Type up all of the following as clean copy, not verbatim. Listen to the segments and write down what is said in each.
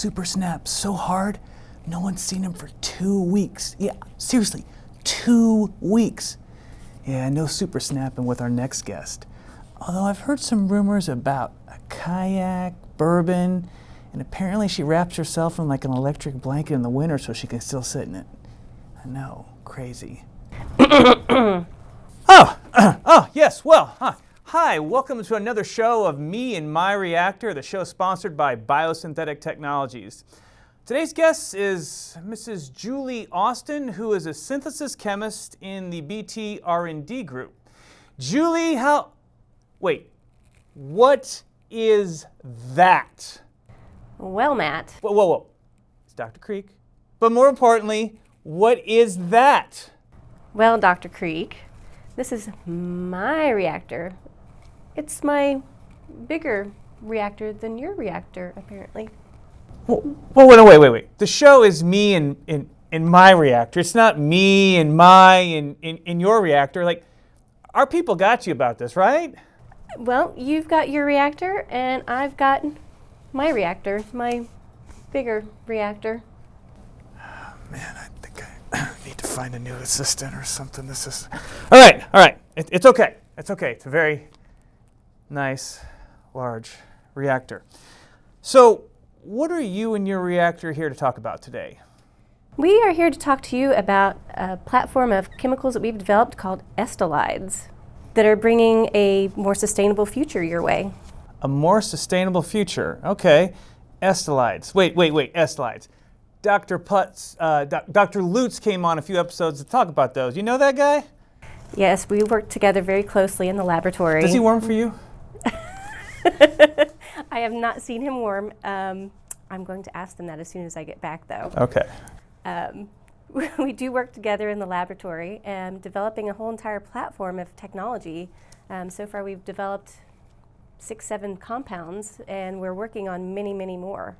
super snap so hard, no one's seen him for 2 weeks. Yeah, seriously, 2 weeks. Yeah, no super snapping with our next guest. Although I've heard some rumors about a kayak, bourbon, and apparently she wraps herself in like an electric blanket in the winter so she can still sit in it. I know, crazy. Yes, well, hi, welcome to another show of me and My Reactor, the show sponsored by Biosynthetic Technologies. Today's guest is Mrs. Julie Austin, who is a synthesis chemist in the BT R&D group. Julie, wait, what is that? Well, Matt. Whoa. It's Dr. Creek. But more importantly, what is that? Well, Dr. Creek, this is my reactor. It's my bigger reactor than your reactor, apparently. Wait. The show is me and my reactor. It's not me and my and your reactor. Like, our people got you about this, right? Well, you've got your reactor, and I've got my reactor, my bigger reactor. Oh, man, I think I need to find a new assistant or something. This is... All right. It's okay. It's okay. It's a very nice, large reactor. So, what are you and your reactor here to talk about today? We are here to talk to you about a platform of chemicals that we've developed called estolides that are bringing a more sustainable future your way. A more sustainable future. Okay. Estolides. Wait, estolides. Dr. Lutz came on a few episodes to talk about those. You know that guy? Yes, we work together very closely in the laboratory. Does he worm for you? I have not seen him worm. I'm going to ask them that as soon as I get back, though. Okay. We do work together in the laboratory and developing a whole entire platform of technology. So far we've developed 6-7 compounds, and we're working on many, many more.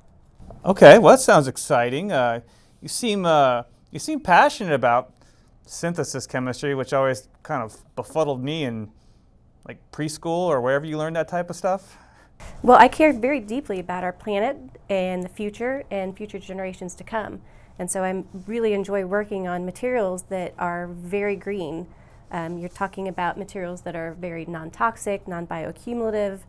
Okay, well, that sounds exciting. You seem passionate about synthesis chemistry, which always kind of befuddled me in like preschool or wherever you learned that type of stuff. Well, I care very deeply about our planet and the future and future generations to come. And so I really enjoy working on materials that are very green. You're talking about materials that are very non-toxic, non-bioaccumulative.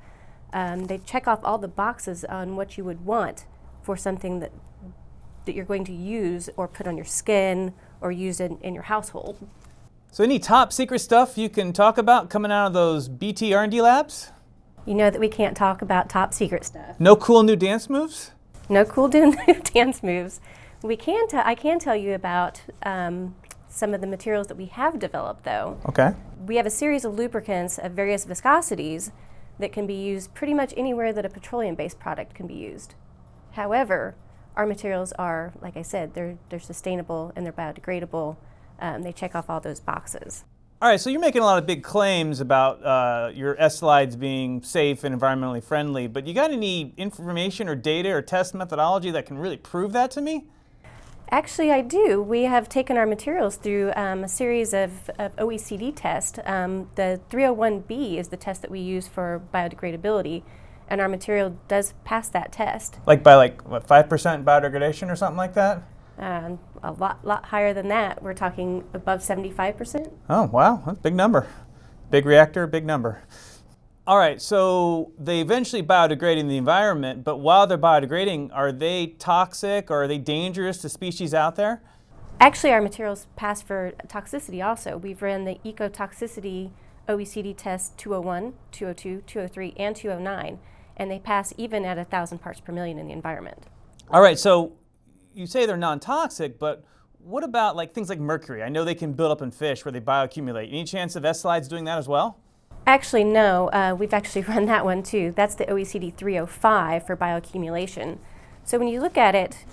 They check off all the boxes on what you would want for something that you're going to use or put on your skin or use in your household. So any top secret stuff you can talk about coming out of those BT R&D labs? You know that we can't talk about top secret stuff. No cool new dance moves? No cool new dance moves. I can tell you about some of the materials that we have developed, though. Okay. We have a series of lubricants of various viscosities that can be used pretty much anywhere that a petroleum-based product can be used. However, our materials are, like I said, they're sustainable and they're biodegradable. They check off all those boxes. All right, so you're making a lot of big claims about your estolides being safe and environmentally friendly, but you got any information or data or test methodology that can really prove that to me? Actually, I do. We have taken our materials through a series of OECD tests. The 301B is the test that we use for biodegradability, and our material does pass that test. Like by 5% biodegradation or something like that? A lot higher than that. We're talking above 75%. Oh, wow, that's a big number. Big reactor, big number. All right, so they eventually biodegrade in the environment, but while they're biodegrading, are they toxic or are they dangerous to species out there? Actually, our materials pass for toxicity also. We've run the ecotoxicity OECD test 201, 202, 203, and 209, and they pass even at 1,000 parts per million in the environment. All right, so you say they're non-toxic, but what about things like mercury? I know they can build up in fish where they bioaccumulate. Any chance of estolides doing that as well? Actually, no. We've actually run that one too. That's the OECD 305 for bioaccumulation. So when you look at it,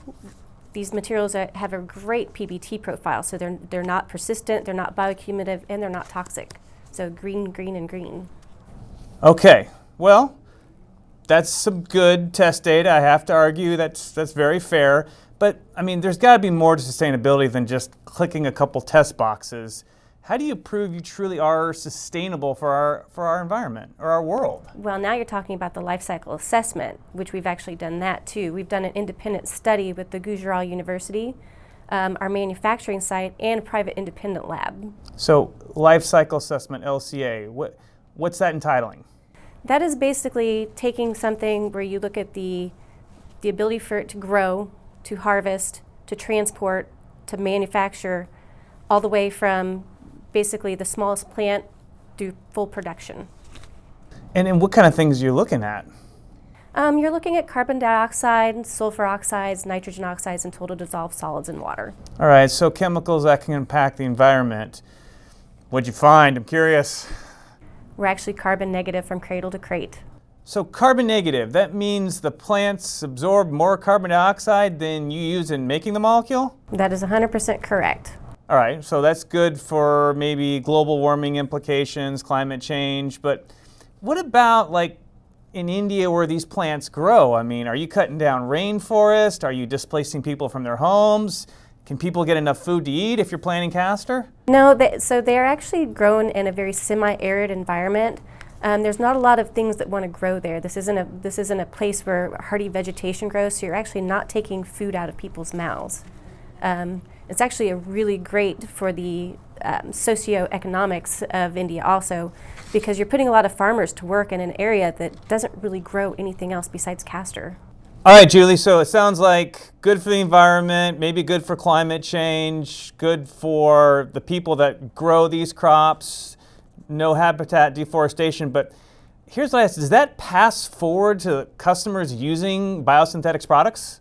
these materials have a great PBT profile. So they're not persistent, they're not bioaccumulative, and they're not toxic. So green, green, and green. Okay. Well, that's some good test data. I have to argue that's very fair. But I mean, there's got to be more to sustainability than just clicking a couple test boxes. how do you prove you truly are sustainable for our environment or our world? Well, now you're talking about the life cycle assessment, which we've actually done that too. We've done an independent study with the Gujarat University, our manufacturing site, and a private independent lab. So life cycle assessment, LCA, what's that entitling? That is basically taking something where you look at the ability for it to grow, to harvest, to transport, to manufacture, all the way from basically the smallest plant to full production. And what kind of things are you looking at? You're looking at carbon dioxide, sulfur oxides, nitrogen oxides, and total dissolved solids in water. All right, so chemicals that can impact the environment. What'd you find? I'm curious. We're actually carbon negative from cradle to crate. So carbon negative, that means the plants absorb more carbon dioxide than you use in making the molecule? That is 100% correct. All right, so that's good for maybe global warming implications, climate change, but what about like in India where these plants grow? I mean, are you cutting down rainforest? Are you displacing people from their homes? Can people get enough food to eat if you're planting castor? No, so they're actually grown in a very semi-arid environment. There's not a lot of things that want to grow there. This isn't a place where hardy vegetation grows, so you're actually not taking food out of people's mouths. It's actually a really great for the socioeconomics of India also, because you're putting a lot of farmers to work in an area that doesn't really grow anything else besides castor. All right, Julie, so it sounds like good for the environment, maybe good for climate change, good for the people that grow these crops, no habitat deforestation, but here's what I ask, does that pass forward to customers using biosynthetics products?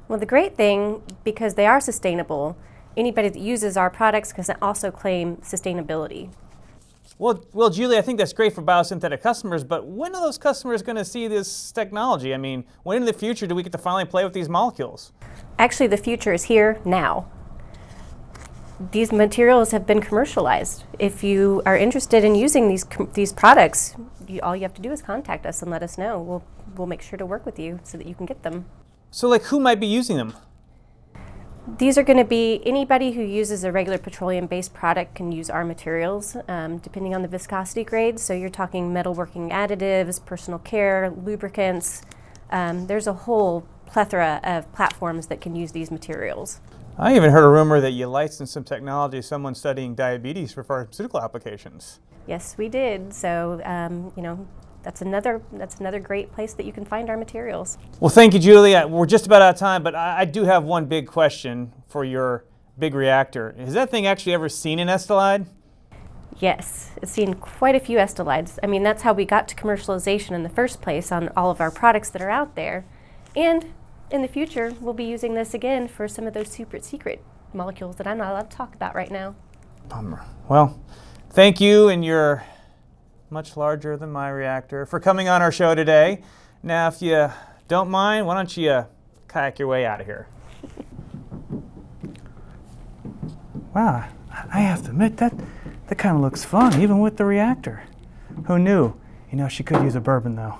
Well, the great thing, because they are sustainable, anybody that uses our products can also claim sustainability. Well, Julie, I think that's great for biosynthetic customers, but when are those customers going to see this technology? I mean, when in the future do we get to finally play with these molecules? Actually, the future is here now. These materials have been commercialized. If you are interested in using these products, all you have to do is contact us and let us know. We'll make sure to work with you so that you can get them. So, like, who might be using them? These are going to be anybody who uses a regular petroleum-based product can use our materials, depending on the viscosity grade. So you're talking metalworking additives, personal care, lubricants. There's a whole plethora of platforms that can use these materials. I even heard a rumor that you licensed some technology to someone studying diabetes for pharmaceutical applications. Yes, we did. So, that's another great place that you can find our materials. Well, thank you, Julie. We're just about out of time, but I do have one big question for your big reactor. Has that thing actually ever seen an Estelide? Yes, it's seen quite a few Estelides. I mean, that's how we got to commercialization in the first place on all of our products that are out there. And in the future, we'll be using this again for some of those super secret molecules that I'm not allowed to talk about right now. Bummer. Well, thank you and your much larger than my reactor for coming on our show today. Now, if you don't mind, why don't you kayak your way out of here? Wow, I have to admit that kind of looks fun, even with the reactor. Who knew? You know, she could use a bourbon though.